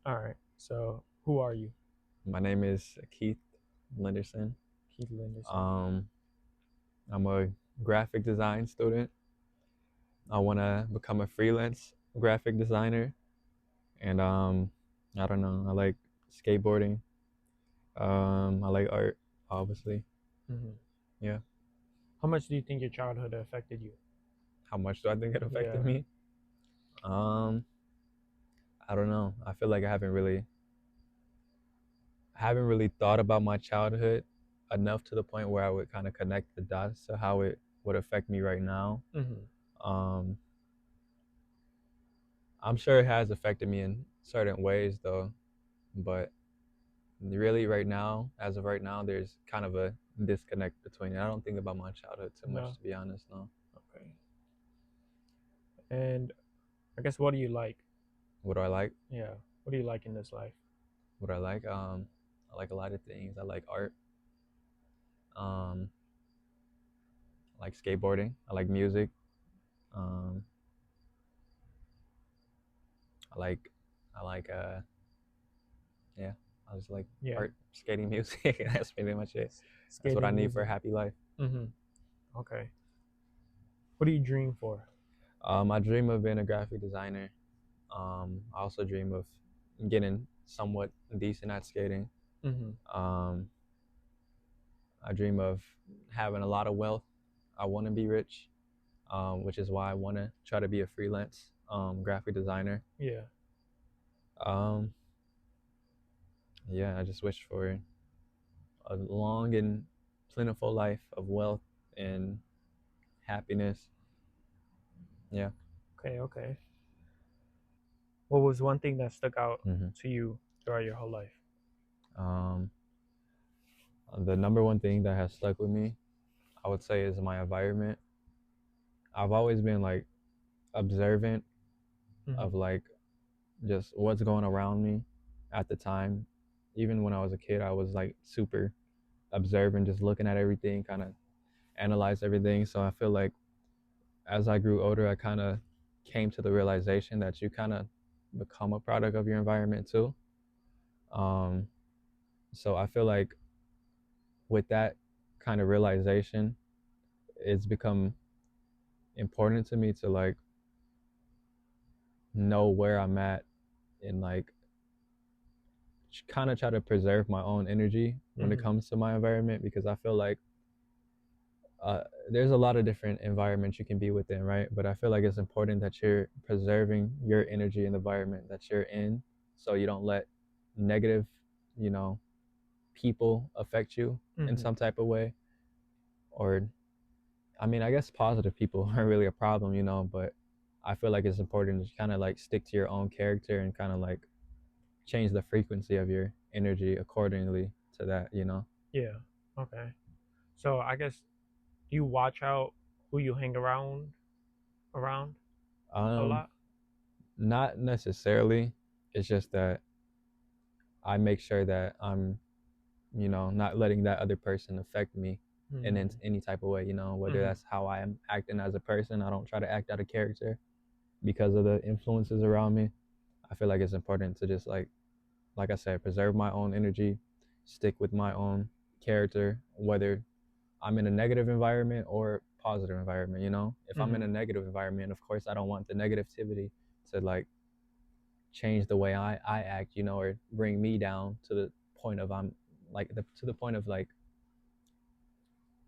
All right. So, who are you? My name is Keith Lenderson. Keith Lenderson. Um, I'm a graphic design student. I want to become a freelance graphic designer, and I don't know. I like skateboarding. I like art, obviously. Hmm. Yeah. How much do you think your childhood affected you? How much do I think it Yeah. affected me? Um, I don't know. I feel like I haven't really thought about my childhood enough to the point where I would kind of connect the dots to how it would affect me right now. Hmm. Um, I'm sure it has affected me in certain ways though, but really right now, as of right now, there's kind of a disconnect between it. I don't think about my childhood too much No. to be honest, no. Okay. And I guess what do you like? What do I like? Yeah. What do you like in this life? What do I like? I like a lot of things. I like art. Um, I like skateboarding. I like music. Um, I like I like yeah, I just like Yeah. art, skating, music. That's pretty much it. That's what I Skating, need for a music. happy life. Hmm. Okay. What do you dream for? I dream of being a graphic designer. I also dream of getting somewhat decent at skating. Hmm. Um, I dream of having a lot of wealth. I want to be rich, which is why I want to try to be a freelance graphic designer. Yeah. Um, yeah, I just wish for a long and plentiful life of wealth and happiness. Yeah. Okay. Okay. What was one thing that stuck out hmm to you throughout your whole life? Um, the number one thing that has stuck with me, I would say, is my environment. I've always been like observant Hmm. of like just what's going around me at the time. Even when I was a kid, I was like super observant, just looking at everything, kind of analyze everything. So I feel like as I grew older, I kind of came to the realization that you kind of become a product of your environment too. Um, so I feel like with that kind of realization, it's become important to me to like know where I'm at and like kind of try to preserve my own energy when it Hmm. comes to my environment because I feel like uh, there's a lot of different environments you can be within, right? But I feel like it's important that you're preserving your energy in the environment that you're in so you don't let negative, you know, people affect you in Hmm. some type of way. Or, I mean, I guess positive people aren't really a problem, but I feel like it's important to kind of like stick to your own character and kind of like change the frequency of your energy accordingly to that. Yeah. Okay. So I guess do you watch out who you hang around a Um, lot? Not necessarily. It's just that I make sure that I'm, not letting that other person affect me in Hmm. any type of way, whether Hmm. that's how I am acting as a person. I don't try to act out of character because of the influences around me. I feel like it's important to just like I said, preserve my own energy, stick with my own character, whether I'm in a negative environment or positive environment. If I'm in Hmm. a negative environment, of course I don't want the negativity to like change the way I act, or bring me down to the point of I'm like to the point of like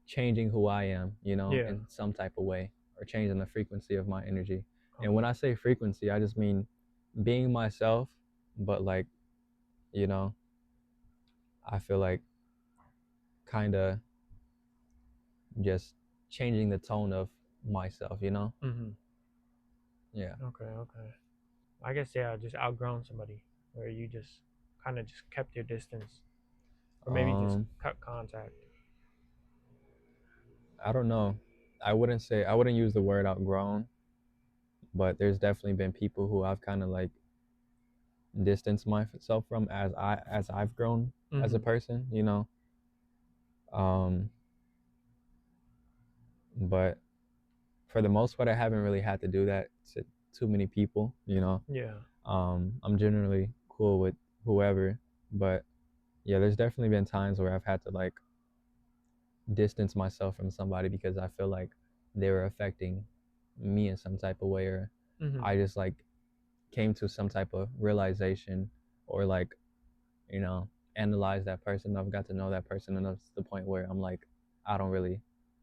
changing who I am, Yeah. in some type of way or changing the frequency of my energy. And when Okay. I say frequency, I just mean being myself, but like, you know, I feel like kind of just changing the tone of myself. Hmm. Yeah. Okay. Okay. I guess yeah, just outgrown somebody where you just kind of just kept your distance, or maybe just Um, cut contact. I don't know. I wouldn't use the word outgrown, but there's definitely been people who I've kind of like distanced myself from as I've grown as a Hmm. person. Um, but for the most part, I haven't really had to do that to too many people. Yeah. I'm generally cool with whoever. But yeah, there's definitely been times where I've had to like distance myself from somebody because I feel like they were affecting me in some type of way, or Mm-hmm. I just like came to some type of realization, or like, you know, analyze that person. I've got to know that person enough to the point where I'm like, I don't really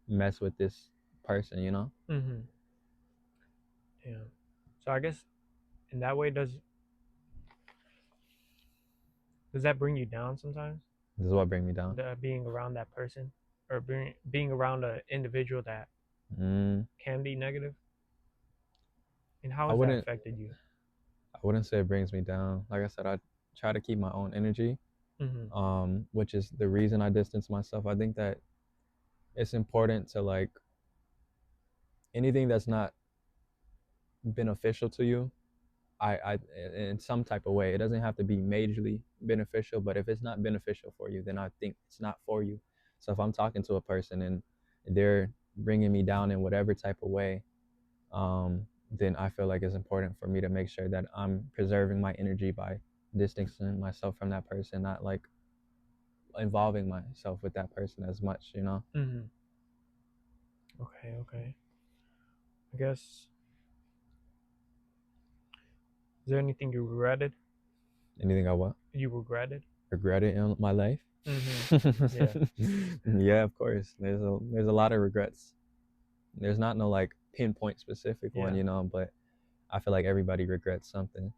mess with this person, you know? Mm-hmm. Yeah. So I guess in that way, does that bring you down sometimes? This is what bring me down. The being around that person, or being around an individual that Mm, can be negative, and how I has that wouldn't affected you? I wouldn't say it brings me down. Like I said, I try to keep my own energy, Mm-hmm. which is the reason I distance myself. I think that it's important to like anything that's not beneficial to you. I in some type of way. It doesn't have to be majorly beneficial, but if it's not beneficial for you, then I think it's not for you. So if I'm talking to a person and they're bringing me down in whatever type of way, then I feel like it's important for me to make sure that I'm preserving my energy by distancing myself from that person, not like involving myself with that person as much, you know? Mm-hmm. Okay. Okay. I guess. Is there anything you regretted? Anything I what? You regretted? Regret it in my life? Mm-hmm. Yeah. Yeah, of course. There's a lot of regrets. There's not no like pinpoint specific one, Yeah. you know, but I feel like everybody regrets something.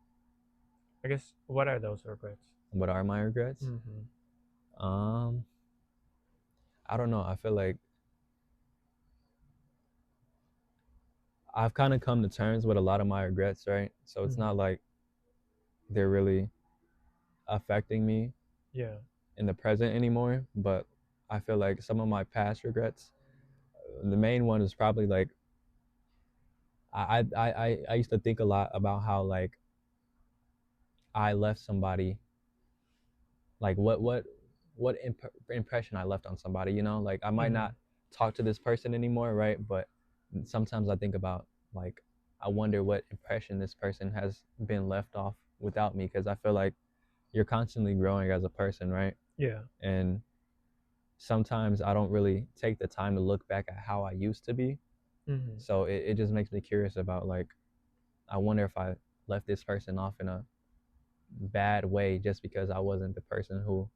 I guess. What are those regrets? What are my regrets? Mm-hmm. Um, I don't know. I feel like I've kind of come to terms with a lot of my regrets, right? So it's Mm-hmm. not like they're really affecting me Yeah. in the present anymore, but I feel like some of my past regrets, the main one is probably like I used to think a lot about how like I left somebody, like impression I left on somebody, you know? Like I might Mm-hmm. not talk to this person anymore, right? But sometimes I think about like I wonder what impression this person has been left off without me, because I feel like you're constantly growing as a person, right? Yeah. And sometimes I don't really take the time to look back at how I used to be. Mm-hmm. So it just makes me curious about like I wonder if I left this person off in a bad way just because I wasn't the person who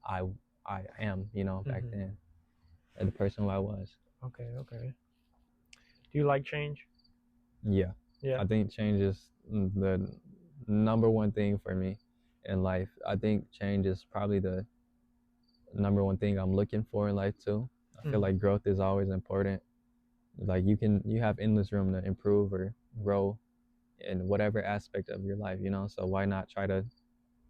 I I am, you know, back Mm-hmm. then, and the person who I was. Okay. Okay. Do you like change? Yeah, Yeah. I think change is the number one thing for me in life. I think change is probably the number one thing I'm looking for in life too. I feel Mm-hmm. like growth is always important. Like you have endless room to improve or grow in whatever aspect of your life, you know. So why not try to,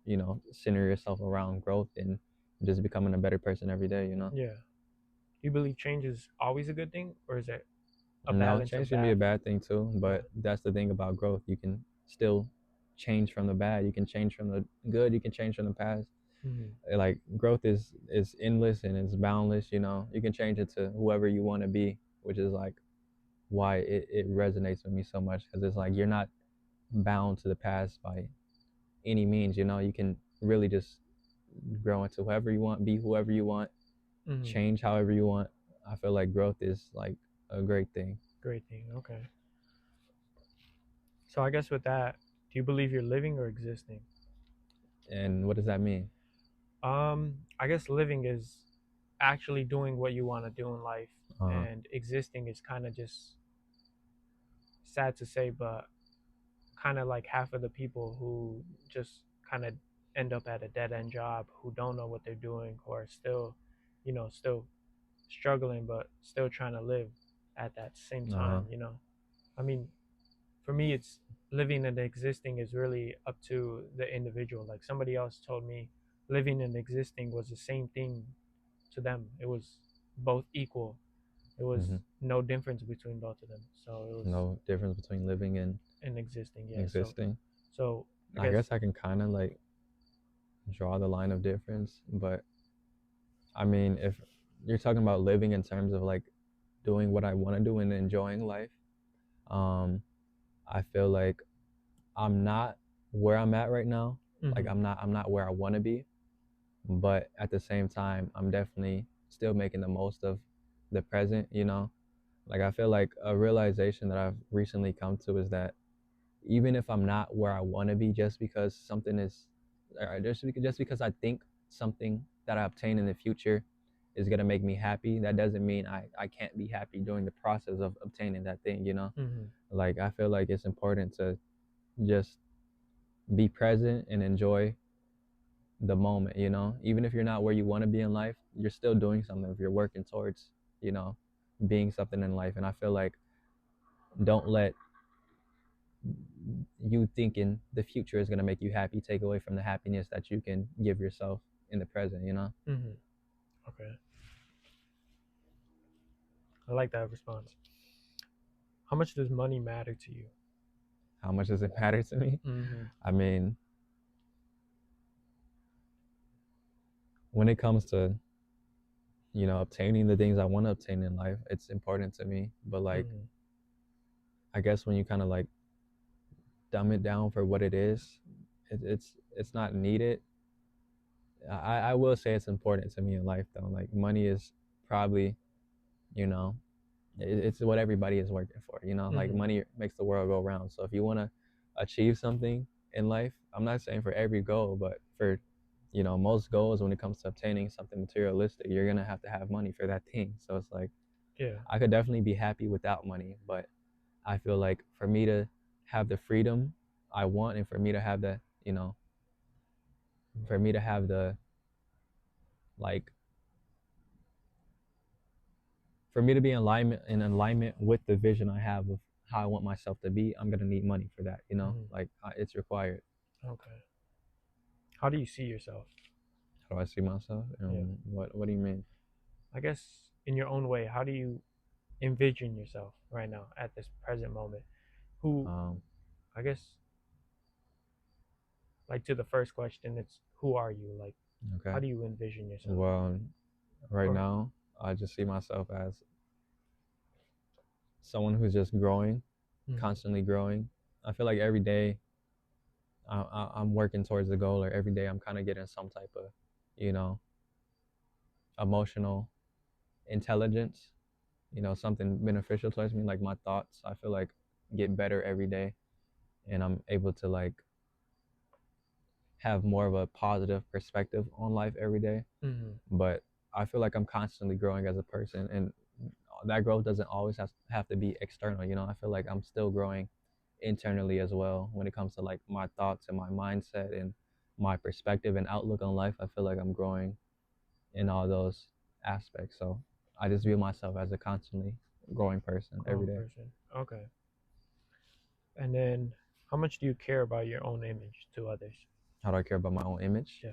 you know, center yourself around growth and just becoming a better person every day, you know? Yeah. Do you believe change is always a good thing, or is it a No, balance of change can be a bad? bad thing too, Yeah. but that's the thing about growth. You can still change from the bad. You can change from the good. You can change from the past. Mm-hmm. Like growth is endless and it's boundless. You know, you can change it to whoever you want to be, which is like why it resonates with me so much, because it's like you're not bound to the past by any means. You know, you can really just grow into whoever you want, be whoever you want, Mm-hmm. change however you want. I feel like growth is like a great thing. Great thing. Okay. So I guess with that, do you believe you're living or existing? And what does that mean? I guess living is actually doing what you want to do in life, Uh, and existing is kind of just sad to say, but kind of like half of the people who just kind of end up at a dead end job, who don't know what they're doing, who are still, still struggling, but still trying to live at that same uh-huh. time. I mean, for me, it's living and existing is really up to the individual. Like somebody else told me, living and existing was the same thing to them. It was both equal. It was Hmm. no difference between both of them. So it was No difference between living and in existing, yeah. So existing. so I I guess. guess I can kind of like draw the line of difference, but I mean, if you're talking about living in terms of like doing what I want to do and enjoying life, um, I feel like I'm not where I'm at right now Like Mhm. I'm not where I want to be, but at the same time, I'm definitely still making the most of the present, you know? Like I feel like a realization that I've recently come to is that even if I'm not where I want to be, just because something is, or just because I think something that I obtain in the future is gonna make me happy, that doesn't mean I can't be happy during the process of obtaining that thing, you know? Mhm. Like I feel like it's important to just be present and enjoy the moment, you know? Even if you're not where you want to be in life, you're still doing something if you're working towards, you know, being something in life. And I feel like don't let you thinking the future is going to make you happy take away from the happiness that you can give yourself in the present, you know? Mhm. Okay. I like that response. How much does money matter to you? How much does it matter to me? Mhm. I mean, when it comes to, obtaining the things I want to obtain in life, it's important to me. But like, Mhm. I guess when you kind of like dumb it down for what it is, it's not needed. I will say it's important to me in life though. Like money is probably, you know, it's what everybody is working for, you know, like Mhm. money makes the world go round. So if you want to achieve something in life, I'm not saying for every goal, but for, most goals, when it comes to obtaining something materialistic, you're going to have money for that thing. So it's like, Yeah. I could definitely be happy without money, but I feel like for me to have the freedom I want, and for me to have the, for me to have the, like, for me to be in alignment with the vision I have of how I want myself to be, I'm gonna need money for that. Mhm. Like it's required. Okay. How do you see yourself? How do I see myself? Yeah. What do you mean? I guess in your own way, how do you envision yourself right now at this present moment? Who, Um, I guess, like to the first question, it's who are you? Like, okay. how do you envision yourself? Well, right Or, now, I just see myself as someone who's just growing, mhm. constantly growing. I feel like every day I'm working towards the goal, or every day I'm kind of getting some type of, you know, emotional intelligence, something beneficial towards me, like my thoughts. I feel like get better every day, and I'm able to like have more of a positive perspective on life every day. Mhm. But I feel like I'm constantly growing as a person, and that growth doesn't always have to be external. I feel like I'm still growing internally as well when it comes to like my thoughts and my mindset and my perspective and outlook on life. I feel like I'm growing in all those aspects. So I just view myself as a constantly growing person every Grown day. person. Okay. And then, how much do you care about your own image to others? How do I care about my own image? Yeah.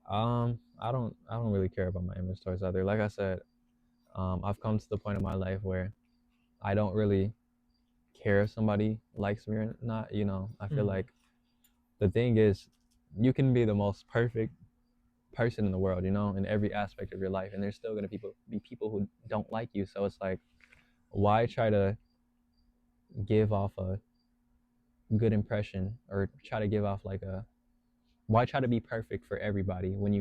I don't really care about my image towards others. Like I said, I've come to the point in my life where I don't really care if somebody likes me or not. I feel Mhm. like the thing is, you can be the most perfect person in the world, in every aspect of your life, and there's still gonna be people who don't like you. So it's like, why try to give off a good impression, or try to give off like a why try to be perfect for everybody when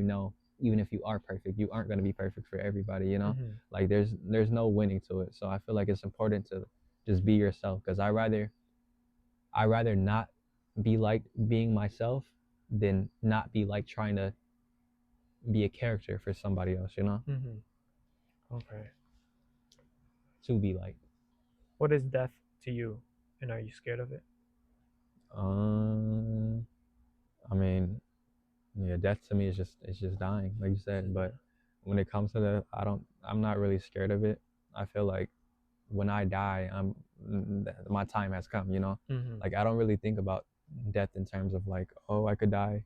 even if you are perfect, you aren't going to be perfect for everybody. Mhm. Like there's no winning to it. So I feel like it's important to just be yourself, because I rather not be like being myself than not be like trying to be a character for somebody else, Mhm. Okay. to be like. What is death to you, and are you scared of it? um I mean, yeah, death to me is just it's just dying, like you It's said. just But that. when it comes to that, I'm not really scared of it. I feel like when I die, my time has come. Mhm. Like I don't really think about death in terms of like, oh, I could die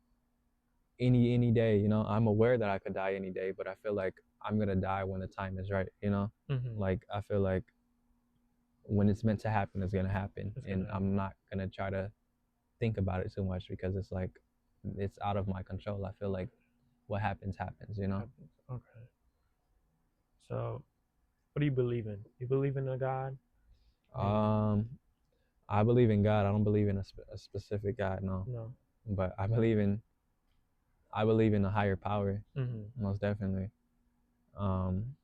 any day. I'm aware that I could die any day, but I feel like I'm gonna die when the time is right. Mhm. Like I feel like when it's meant to happen, it's gonna happen, It's gonna and happen. I'm not gonna try to think about it too much, because it's like it's out of my control. I feel like what happens happens. Happens. Okay. So, what do you believe in? You believe in a God? Or you Um, I believe in God. I don't believe in a specific God. No. no? but I believe in a higher power, Mm-hmm. most definitely. Um,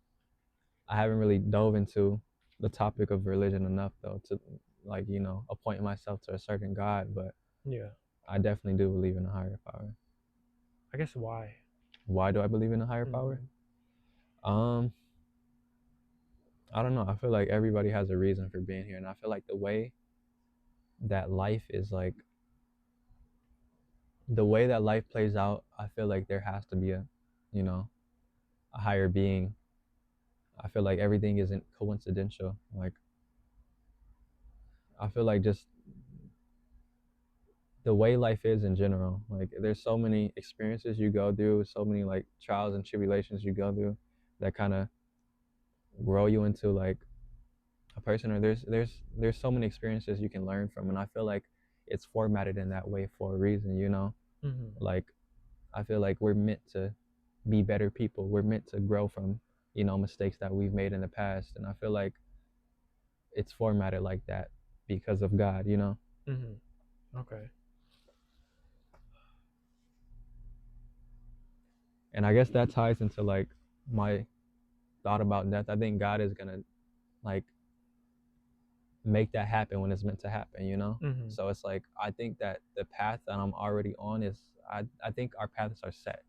I haven't really dove into the topic of religion enough though to like appoint myself to a certain God, but Yeah. I definitely do believe in a higher power. I guess why? Why do I believe in a higher power? Mm-hmm. Um, I don't know. I feel like everybody has a reason for being here, and I feel like that life is like the way that life plays out. I feel like there has to be you know, a higher being. I feel like everything isn't coincidental. Like I feel like just the way life is in general. Like there's so many experiences you go through, so many like trials and tribulations you go through that kind of grow you into like a person. Or there's so many experiences you can learn from, and I feel like it's formatted in that way for a reason. Mm-hmm. Like I feel like we're meant to be better people. We're meant to grow from mistakes that we've made in the past, and I feel like it's formatted like that because of God. Mm-hmm. Okay. And I guess that ties into like my thought about death. I think God is gonna like make that happen when it's meant to happen. Mm-hmm. So it's like I think that the path that I'm already on is I think our paths are set.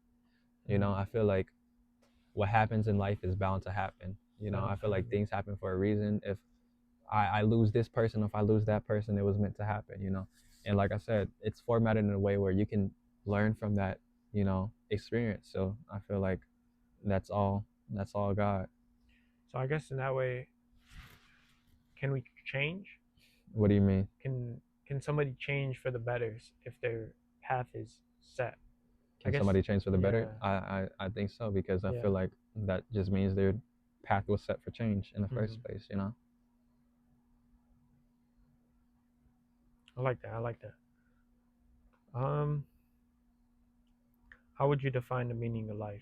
Mm-hmm. I feel like what happens in life is bound to happen. I Bound to feel like happen. things happen for a reason. If I lose this person, if I lose that person, it was meant to happen. And like I said, it's formatted in a way where you can learn from that experience. So I feel like that's all God. So I guess in that way, can we change? What do you mean? Can somebody change for the better if their path is set? I Can guess. somebody change for the better? Yeah. I think so because I feel Yeah. like that just means their path was set for change in the Mm-hmm. first place. I like that. I like that. Um, how would you define the meaning of life?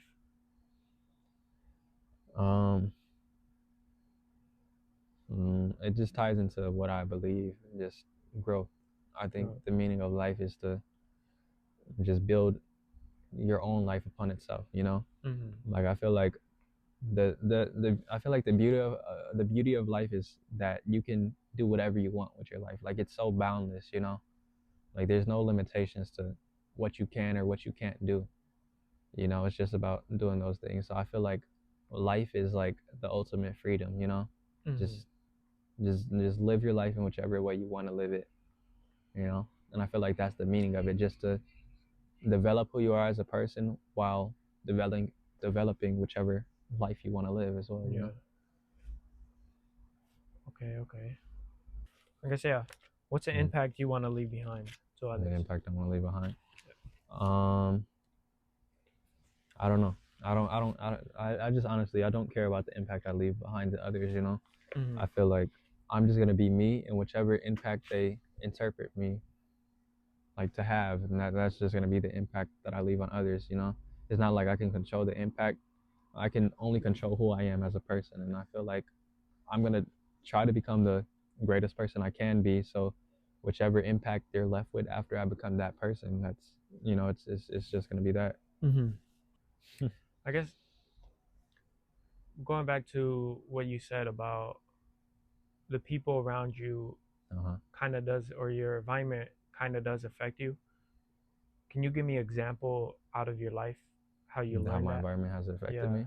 Um, it just ties into what I believe, just growth. I think Growth. the meaning of life is to just build your own life upon itself. Mm-hmm. Like I feel like I feel like the beauty of life is that you can do whatever you want with your life. Like it's so boundless. Like there's no limitations to what you can or what you can't do. It's just about doing those things. So I feel like life is like the ultimate freedom. Mm-hmm. Just just live your life in whichever way you want to live it. And I feel like that's the meaning of it, just to develop who you are as a person while developing whichever life you want to live as well. Yeah. Okay. Okay. I guess yeah. What's the Mm. impact you want to leave behind to The others? impact I want to leave behind. Um, I don't know. I just honestly, I don't care about the impact I leave behind to others. Mm-hmm. I feel like I'm just gonna be me, and whichever impact they interpret me like to have, and that's just gonna be the impact that I leave on others. It's not like I can control the impact. I can only control who I am as a person, and I feel like I'm gonna try to become the greatest person I can be. So, whichever impact they're left with after I become that person, it's just gonna be that. Mm-hmm. I guess going back to what you said about the people around you Uh-huh. kind of does, or your environment kind of does affect you. Can you give me an example out of your life how you How learned my that? environment has affected Yeah. me.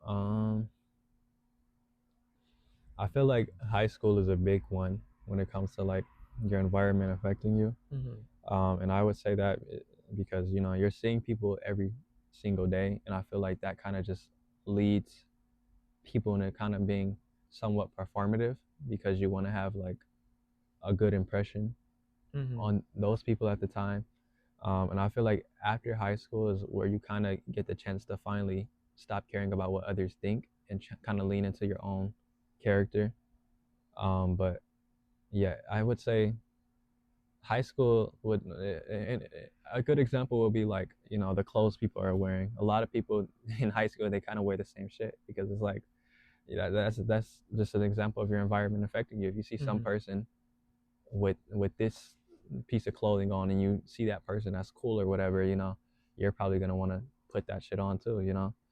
Um, I feel like high school is a big one when it comes to like your environment affecting you. Mm-hmm. And I would say that because you're seeing people every single day, and I feel like that kind of just leads people into kind of being somewhat performative because you want to have like a good impression Mm-hmm. on those people at the time. And I feel like after high school is where you kind of get the chance to finally stop caring about what others think and kind of lean into your own character. But yeah, I would say high school would and a good example would be like the clothes people are wearing. A lot of people in high school they kind of wear the same shit because it's like that's just an example of your environment affecting you. If you see some Mm-hmm. person with this piece of clothing on and you see that person that's cool or whatever, you're probably gonna want to put that shit on too.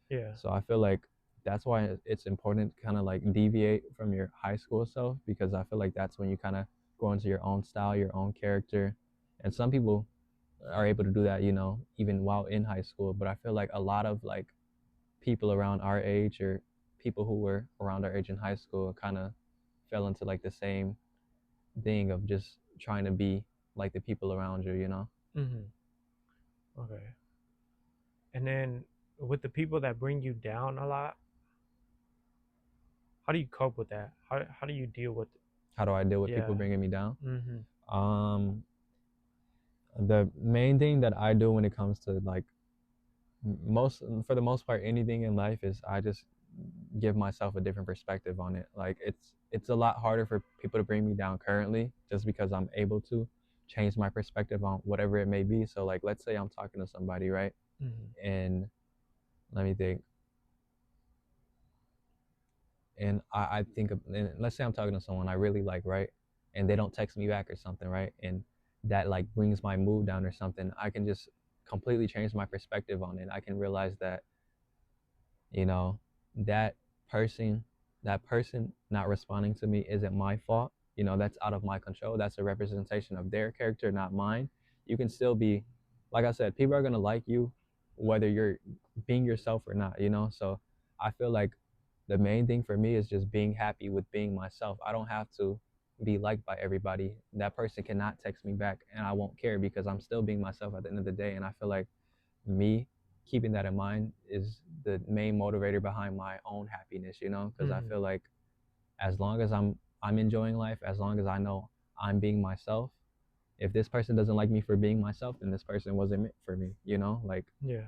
Yeah. So I feel like that's why it's important to kind of like deviate from your high school self, because I feel like that's when you kind of grow into your own style, your own character. And some people are able to do that, even while in high school. But I feel like a lot of like people around our age or people who were around our age in high school kind of fell into like the same thing of just trying to be like the people around you. Mm-hmm. Okay. And then with the people that bring you down a lot, how do you cope with that? How do you deal with it? How do I deal with people Yeah. bringing me down? Mm-hmm. Um, the main thing that I do when it comes to like most for the most part anything in life is I just give myself a different perspective on it. Like it's a lot harder for people to bring me down currently just because I'm able to change my perspective on whatever it may be. So like let's say I'm talking to somebody, right? Mm-hmm. And let me think. And I think of, and let's say I'm talking to someone I really like, right? And they don't text me back or something, right? And that like brings my mood down or something. I can just completely change my perspective on it. I can realize that you know that person that person not responding to me isn't my fault. That's out of my control. That's a representation of their character, not mine. You can still be, like I said, people are going to like you whether you're being yourself or not. So I feel like the main thing for me is just being happy with being myself. I don't have to be liked by everybody. That person cannot text me back and I won't care because I'm still being myself at the end of the day. And I feel like me keeping that in mind is the main motivator behind my own happiness, because I Mm-hmm. feel like as long as I'm enjoying life, as long as I know I'm being myself, if this person doesn't like me for being myself, then this person wasn't meant for me. Like Yeah.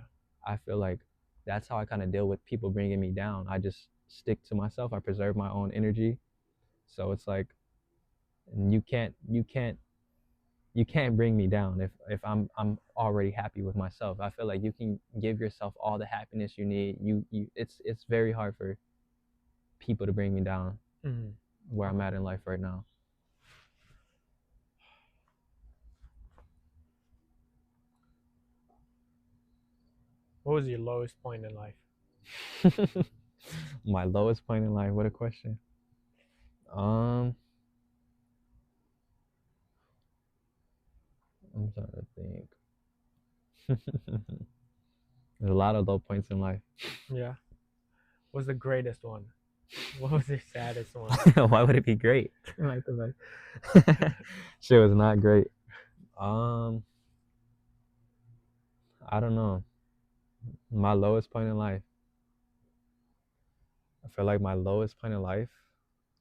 I feel like that's how I kind of deal with people bringing me down. I just stick to myself. I preserve my own energy. So it's like you can't bring me down if I'm already happy with myself. I feel like you can give yourself all the happiness you need. It's very hard for people to bring me down Mm-hmm. where I'm Okay. at in life right now. What was your lowest point in life? My lowest point in life. What a question. Um, I'm trying to think. There's a lot of low points in life. Yeah. What's the greatest one? What was your saddest one? Why would it be great? Like the best. Shit was not great. Um, I don't know. My lowest point in life. I feel like my lowest point in life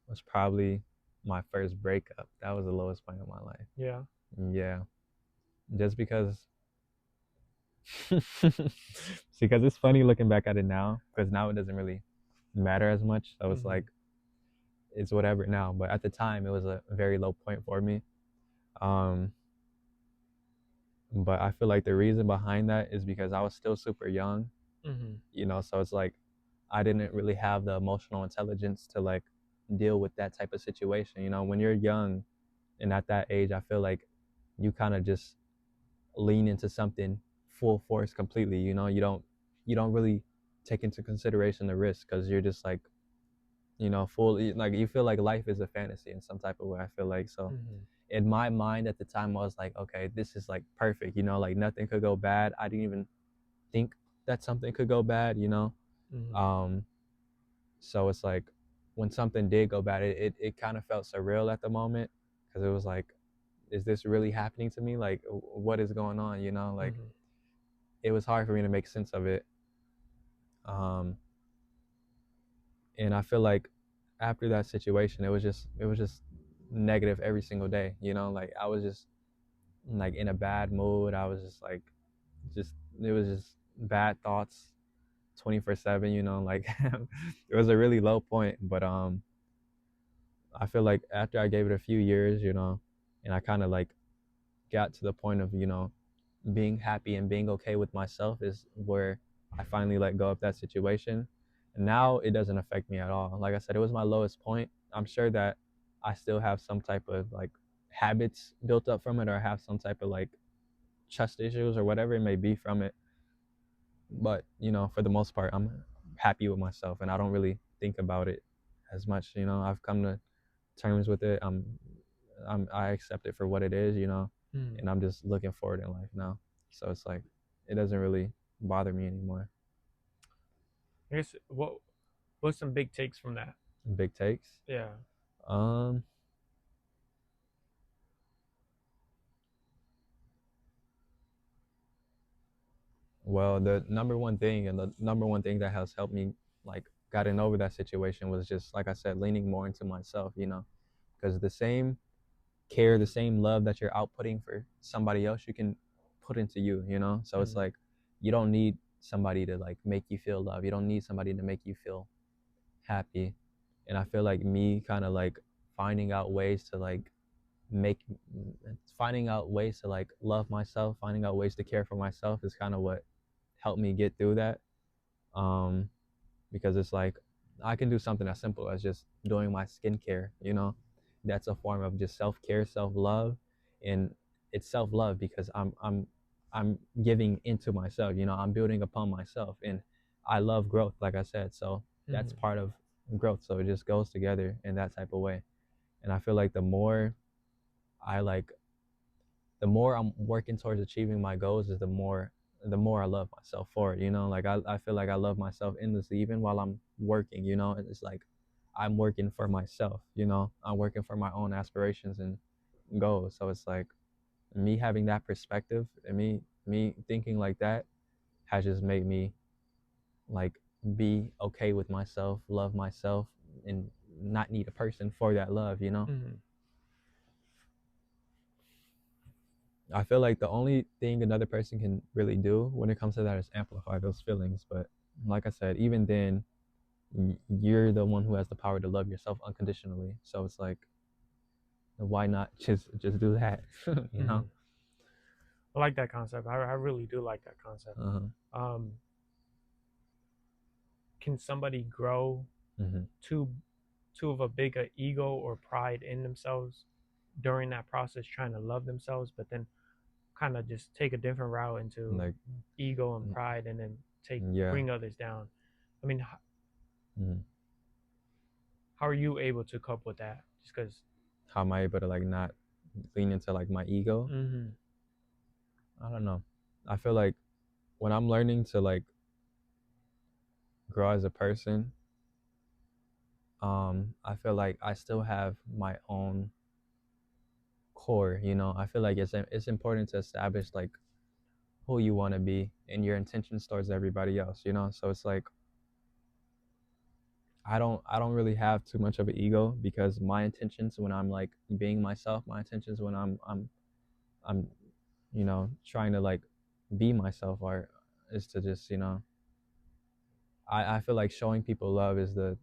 was probably my first breakup. That was the lowest point of my life. Yeah. Yeah, just because. Because it's funny looking back at it now, because now it doesn't really matter as much. So it's Mm-hmm. like it's whatever now. But at the time, it was a very low point for me. Um, but I feel like the reason behind that is because I was still super young. Mm-hmm. So it's like I didn't really have the emotional intelligence to like deal with that type of situation. When you're young and at that age, I feel like you kind of just lean into something full force completely. You don't really take into consideration the risk because you're just like full, like you feel like life is a fantasy in some type of way. I feel like so. Mm-hmm. In my mind at the time, I was like, okay, this is like perfect. Like nothing could go bad. I didn't even think that something could go bad. Mm-hmm. Um, so it's like when something did go bad, it kind of felt surreal at the moment because it was like, is this really happening to me? Like, what is going on? Like Mm-hmm. it was hard for me to make sense of it. Um, and I feel like after that situation, it was just negative every single day. Like I was just like in a bad mood. I was just just it was just bad thoughts 24/7. Like it was a really low point. But I feel like after I gave it a few years, and I kind of like got to the point of being happy and being okay with myself is where I finally let go of that situation. And now it doesn't affect me at all. Like I said, it was my lowest point. I'm sure that I still have some type of like habits built up from it, or have some type of like trust issues or whatever it may be from it. But for the most part, I'm happy with myself, and I don't really think about it as much. I've come to terms with it. I accept it for what it is, Mm. and I'm just looking forward in life now. So it's like it doesn't really bother me anymore. I guess what's some big takes from that? Big takes. Yeah. Um, well, the number one thing and the number one thing that has helped me like gotten over that situation was just like I said, leaning more into myself, because the same care, the same love that you're outputting for somebody else, you can put into you. So it's Mm-hmm. like you don't need somebody to like make you feel love. You don't need somebody to make you feel happy. And I feel like me kind of like finding out ways to like make finding out ways to like love myself, finding out ways to care for myself is kind of what helped me get through that. Um, because it's like I can do something as simple as just doing my skincare. That's a form of just self-care, self-love, and it's self-love because I'm giving into myself. I'm building upon myself, and I love growth, like I said. So that's Mm-hmm. part of growth. So it just goes together in that type of way. And I feel like I like the more I'm working towards achieving my goals is the more I love myself for it. Like I feel like I love myself endlessly even while I'm working. It's like I'm working for myself. I'm working for my own aspirations and goals. So it's like me having that perspective and me thinking like that has just made me like be okay with myself, love myself, and not need a person for that love. Mm-hmm. I feel like the only thing another person can really do when it comes to that is amplify those feelings. But like I said, even then, you're the one who has the power to love yourself unconditionally. So it's like, why not just do that? you Mm-hmm. know? I like that concept. I really do like that concept. Uh-huh. Um, can somebody grow Hmm. too too of a bigger ego or pride in themselves during that process, trying to love themselves, but then kind of just take a different route into Like, ego and pride, and then take yeah. bring others down? I mean, Hmm. how are you able to cope with that? Just because. How am I able to like not lean into like my ego? Mm-hmm. I don't know. I feel like when I'm learning to like grow as a person, I feel like I still have my own core. I feel like it's important to establish like who you want to be and your intentions towards everybody else. So it's like I don't really have too much of an ego because my intentions when I'm like being myself, my intentions when I'm trying to like be myself or is to just I feel like showing people love is the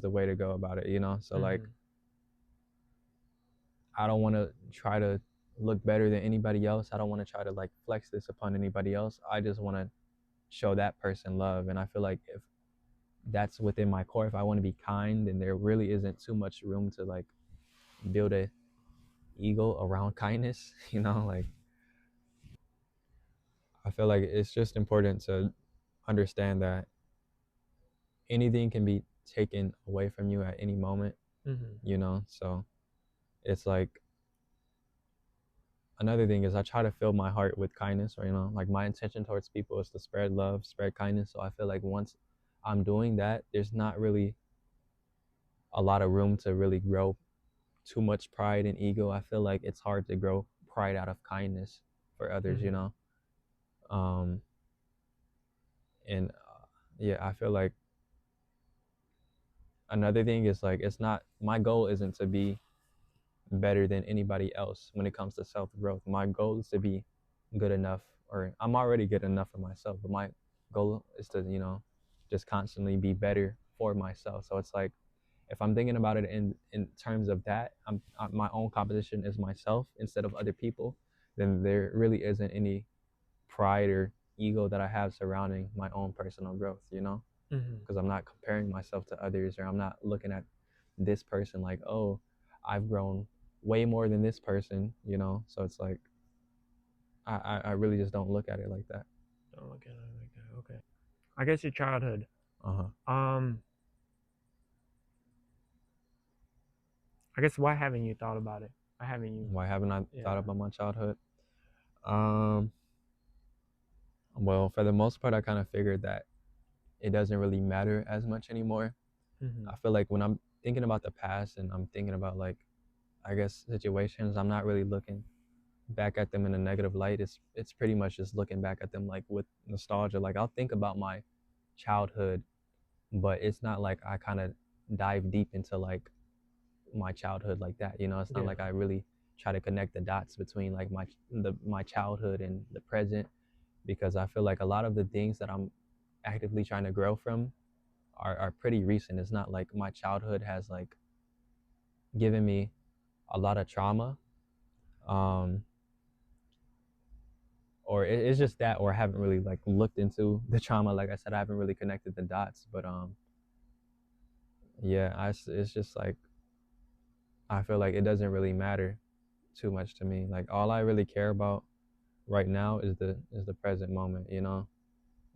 way to go about it. So like Mm-hmm. I don't want to try to look better than anybody else. I don't want to try to like flex this upon anybody else. I just want to show that person love. And I feel like if that's within my core, if I want to be kind, then there really isn't too much room to like build a ego around kindness. Like I feel like it's just important to understand that anything can be taken away from you at any Mm-hmm. so it's like another thing is I try to fill my heart with kindness, or like my intention towards people is to spread love, spread kindness. So I feel like once I'm doing that, there's not really a lot of room to really grow too much pride and ego. I feel like it's hard to grow pride out of kindness for others, Mm-hmm. um and yeah, I feel like another thing is like it's not my goal isn't to be better than anybody else when it comes to self growth. My goal is to be good enough, or I'm already good enough for myself, but my goal is to, just constantly be better for myself. So it's like if I'm thinking about it in terms of that, my own competition is myself instead of other people, then there really isn't any pride or ego that I have surrounding my own personal growth. Mm-hmm. Because I'm not comparing myself to others, or I'm not looking at this person like, oh, I've grown way more than this person, you know. So it's like I really just don't look at it like that. Don't look at it like that. Okay. I guess your childhood. Uh-huh. Um, I guess why haven't you thought about it? Why haven't you? Why haven't I thought Yeah. about my childhood? Um, well, for the most part, I kind of figured that it doesn't really matter as much anymore. Mhm. I feel like when I'm thinking about the past and I'm thinking about like I guess situations, I'm not really looking back at them in a negative light. It's pretty much just looking back at them like with nostalgia. Like I'll think about my childhood, but it's not like I kind of dive deep into like my childhood like that. You know, it's not Yeah. like I really try to connect the dots between like my childhood and the present because I feel like a lot of the things that I'm actively trying to grow from are pretty recent. It's not like my childhood has like given me a lot of trauma. Um, or it's just that, or I haven't really like looked into the trauma. Like I said, I haven't really connected the dots. But yeah, it's just like I feel like it doesn't really matter too much to me. Like all I really care about right now is the present moment. You know,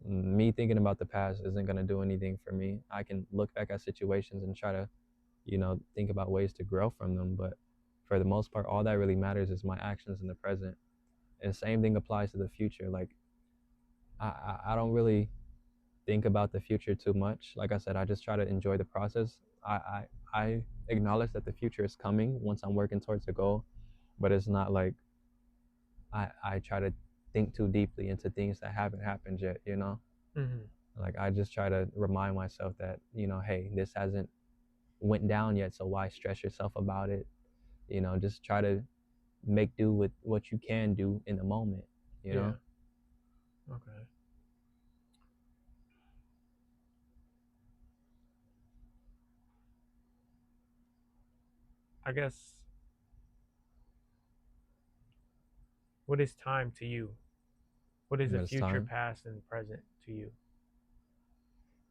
me thinking about the past isn't gonna do anything for me. I can look back at situations and try to think about ways to grow from them. But for the most part, all that really matters is my actions in the present. And same thing applies to the future. Like I don't really think about the future too much. Like I said, I just try to enjoy the process. I acknowledge that the future is coming once I'm working towards a goal, but it's not like I try to think too deeply into things that haven't happened yet, you know? Mhm. Like I just try to remind myself that, hey, this hasn't went down yet, so why stress yourself about it? Just try to make do with what you can do in the moment, you Yeah. know? Okay. I guess what is time to you? What is the But it's future, time. past, and present to you?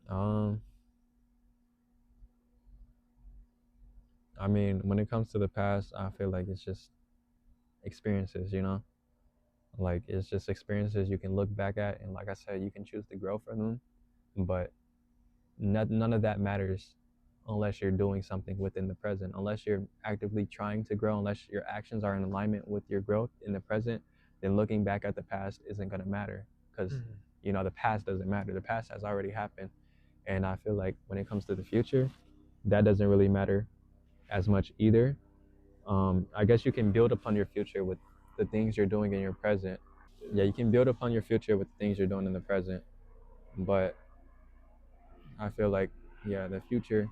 Um, I mean, when it comes to the past, I feel like it's just experiences, like it's just experiences you can look back at, and like I said, you can choose to grow from them, but none of that matters unless you're doing something within the present, unless you're actively trying to grow, unless your actions are in alignment with your growth in the present. Then looking back at the past isn't going to matter because Mhm. the past doesn't matter. The past has already happened. And I feel like when it comes to the future, that doesn't really matter as much either. I guess you can build upon your future with the things you're doing in your present. Yeah, you can build upon your future with the things you're doing in the present. But I feel like, yeah, the future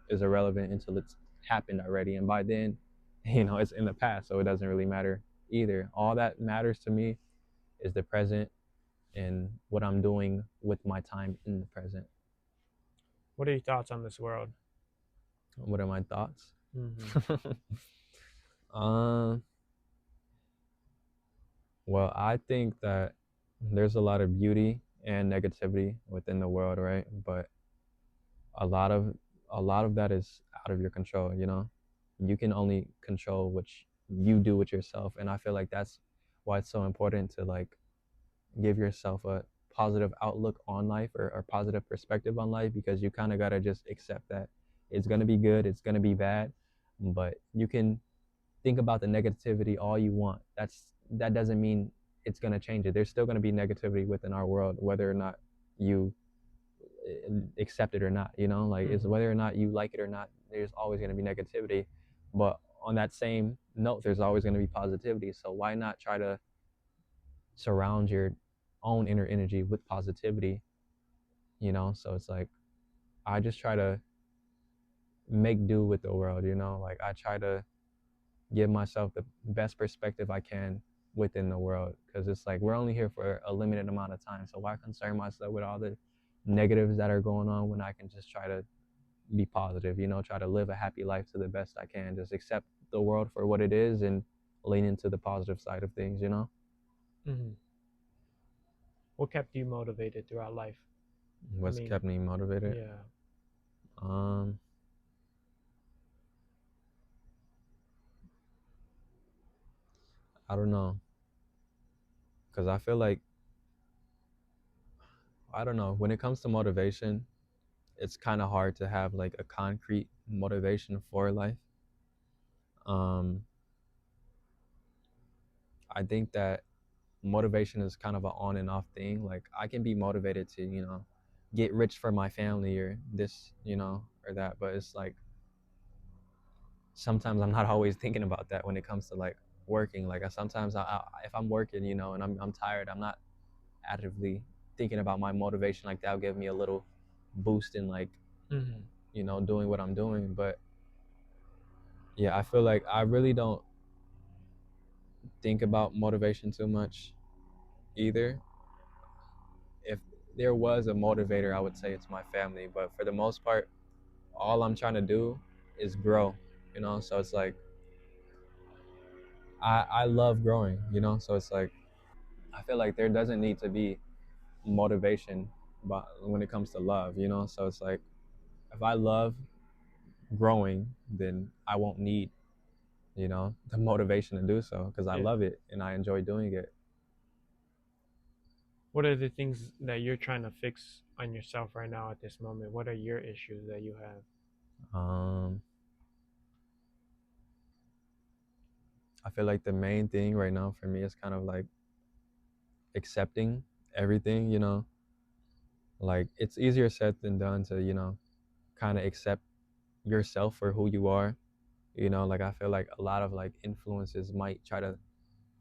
is irrelevant until it's happened already. And by then, it's in the past. So it doesn't really matter either. All that matters to me is the present and what I'm doing with my time in the present. What are your thoughts on this world? What are my thoughts? Mhm. um, well, I think that there's a lot of beauty and negativity within the world, right? But a lot of a lot of that is out of your control, you can only control what you do with yourself, and I feel like that's why it's so important to like give yourself a positive outlook on life, or positive perspective on life, because you kind of got to just accept that it's going to be good, it's going to be bad, but you can think about the negativity all you want. That doesn't mean it's going to change it. There's still going to be negativity within our world, whether or not you accept it or not, like it's Mhm. whether or not you like it or not, there's always going to be negativity. But on that same note, there's always going to be positivity, so why not try to surround your own inner energy with positivity, so it's like I just try to make do with the world, like I try to give myself the best perspective I can within the world, because it's like we're only here for a limited amount of time, so why concern myself with all the negatives that are going on when I can just try to be positive, try to live a happy life to the best I can. Just accept the world for what it is and lean into the positive side of things. Mhm. What kept you motivated throughout life? I What's mean, kept me motivated? yeah. Um, I don't know, because I feel like, I don't know, when it comes to motivation, it's kind of hard to have like a concrete motivation for life. Um, I think that motivation is kind of an on and off thing. Like I can be motivated to, get rich for my family or this, or that, but it's like sometimes I'm not always thinking about that when it comes to like working. Like sometimes if I'm working, and I'm tired, I'm not actively thinking about my motivation. Like that'll give me a little boost in like, Mm-hmm. doing what I'm doing. But yeah, I feel like I really don't think about motivation too much either. If there was a motivator, I would say it's my family. But for the most part, all I'm trying to do is grow, So it's like I love growing, So it's like I feel like there doesn't need to be motivation, but when it comes to love, So it's like if I love growing, then I won't need, the motivation to do so because I Yeah. love it and I enjoy doing it. What are the things that you're trying to fix on yourself right now at this moment? What are your issues that you have? Um, I feel like the main thing right now for me is kind of like accepting everything, Like it's easier said than done to, kind of accept yourself for who you are. Like I feel like a lot of like influences might try to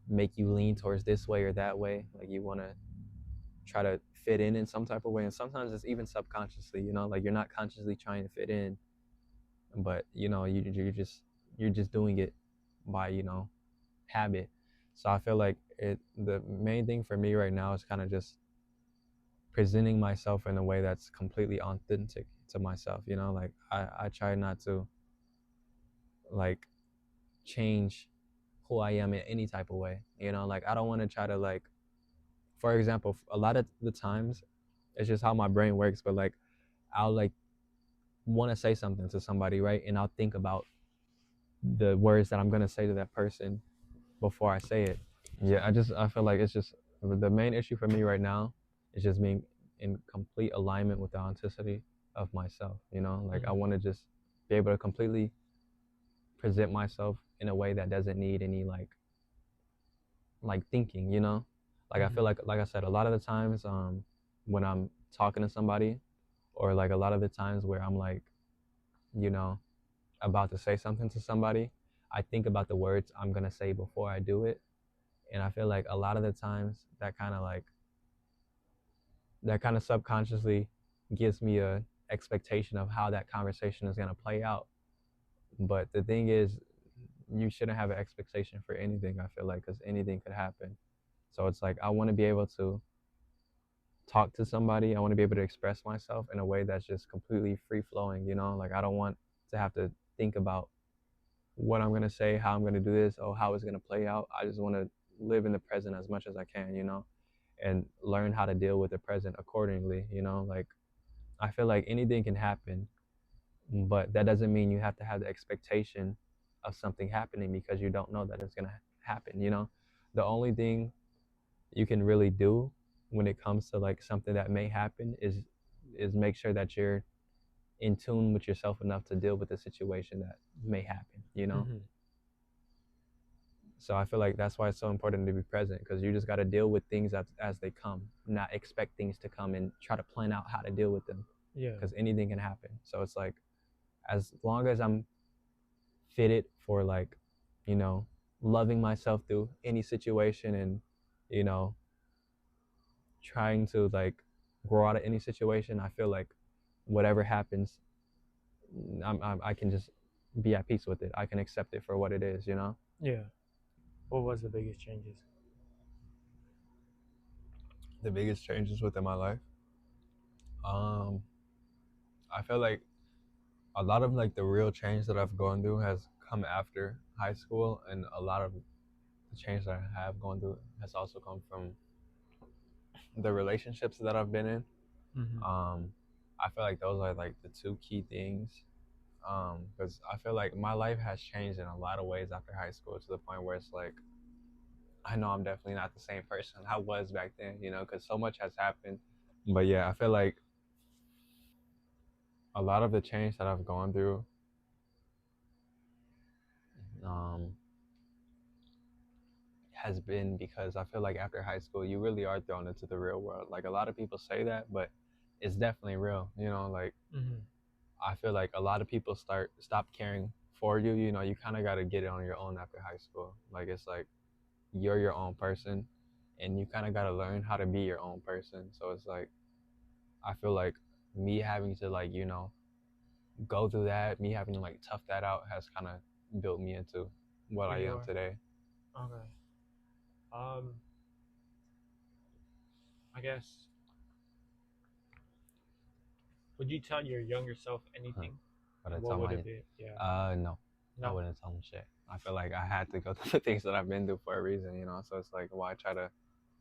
make you lean towards this way or that way. Like you want to try to fit in some type of way, and sometimes it's even subconsciously. Like you're not consciously trying to fit in, but you're just doing it by habit. So I feel like the main thing for me right now is kind of just presenting myself in a way that's completely authentic to myself. Like I try not to like change who I am in any type of way. Like I don't want to try to like, for example, a lot of the times it's just how my brain works, but like I'll like want to say something to somebody, right? And I'll think about the words that I'm gonna say to that person before I say it. Yeah, I feel like it's just the main issue for me right now is just being in complete alignment with the authenticity of myself. Like I Mm-hmm. want to just be able to completely present myself in a way that doesn't need any like thinking. Like I feel Mm-hmm. like I said, a lot of the times when I'm talking to somebody, or like a lot of the times where I'm like, you know about to say something to somebody, I think about the words I'm gonna say before I do it. And I feel like a lot of the times that kind of subconsciously gives me a expectation of how that conversation is gonna play out. But the thing is, you shouldn't have an expectation for anything. I feel like because anything could happen. So it's like I want to be able to talk to somebody. I want to be able to express myself in a way that's just completely free flowing. Like I don't want to have to think about what I'm gonna say, how I'm gonna do this, or how it's gonna play out. I just want to live in the present as much as I can, and learn how to deal with the present accordingly. Like I feel like anything can happen, but that doesn't mean you have to have the expectation of something happening because you don't know that it's gonna happen. The only thing you can really do when it comes to like something that may happen is make sure that you're in tune with yourself enough to deal with the situation that may happen. Mm-hmm. So I feel like that's why it's so important to be present because you just got to deal with things as they come, not expect things to come and try to plan out how to deal with them Yeah. because anything can happen. So it's like as long as I'm fitted for like, you know, loving myself through any situation and, you know, trying to like grow out of any situation, I feel like whatever happens, I can just be at peace with it. I can accept it for what it is. Yeah. What was the biggest changes? The biggest changes within my life. Um, I feel like a lot of like the real change that I've gone through has come after high school, and a lot of the change that I have gone through has also come from the relationships that I've been in. Mm-hmm. Um, I feel like those are like the two key things. Because I feel like my life has changed in a lot of ways after high school to the point where it's like I know I'm definitely not the same person I was back then, you know, because so much has happened. But yeah, I feel like a lot of the change that I've gone through, um, has been because I feel like after high school, you really are thrown into the real world. Like a lot of people say that, but it's definitely real. You know, like Hmm. I feel like a lot of people stop caring for you. You know, you kind of got to get it on your own after high school. Like it's like you're your own person, and you kind of got to learn how to be your own person. So it's like I feel like me having to like go through that, me having to like tough that out has kind of built me into what Who I you am are. today. Okay. Um, I guess would you tell your younger self Huh. anything, But I and what tell would my it be? Yeah. no, I No. wouldn't tell them shit. I feel like I had to go through the things that I've been through for a reason, you know. So it's like, why try to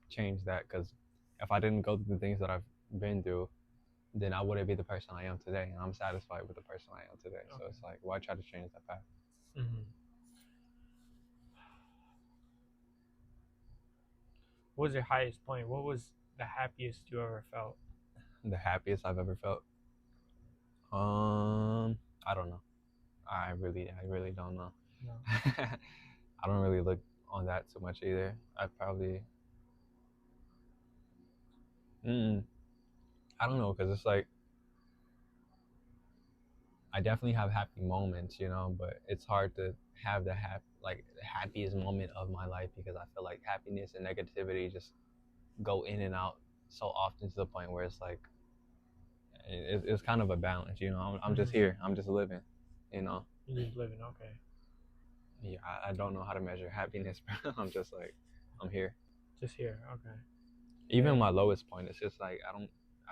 change that? Because if I didn't go through the things that I've been through, then I wouldn't be the person I am today. And I'm satisfied with the person I am today. So Okay. it's like, why try to change that path? Hmm. What was your highest point? What was the happiest you ever felt? The happiest I've ever felt. I don't know. I really don't know. No. I don't really look on that too much either. I probably, mm, I don't know, because it's like I definitely have happy moments, you know, but it's hard to have the happiest moment of my life because I feel like happiness and negativity just go in and out so often to the point where it's like it's kind of a balance, you know. I'm just Hmm. here, I'm just living, you know. You're just living. Okay. Yeah, I don't know how to measure happiness, but I'm just like I'm here. Just here. Okay. Even And my lowest point, it's just like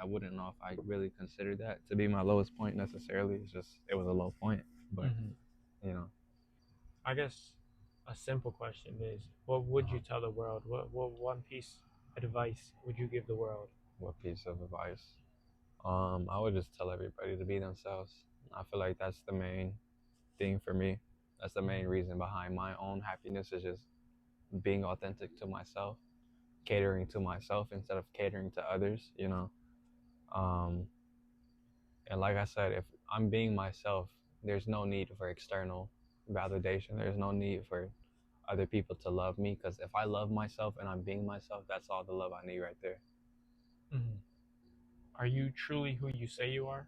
I wouldn't know if I really consider that to be my lowest point necessarily. It's just it was a low point, but hmm you know. I guess a simple question is, what would Uh-huh. you tell the world? What one piece of advice would you give the world? What piece of advice? I would just tell everybody to be themselves. I feel like that's the main thing for me. That's the main Hmm. reason behind my own happiness is just being authentic to myself, catering to myself instead of catering to others, you know. Um, and like I said, if I'm being myself, there's no need for external validation. There's no need for other people to love me because if I love myself and I'm being myself, that's all the love I need right there. Hmm. Are you truly who you say you are?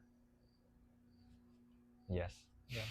Yes. Yeah.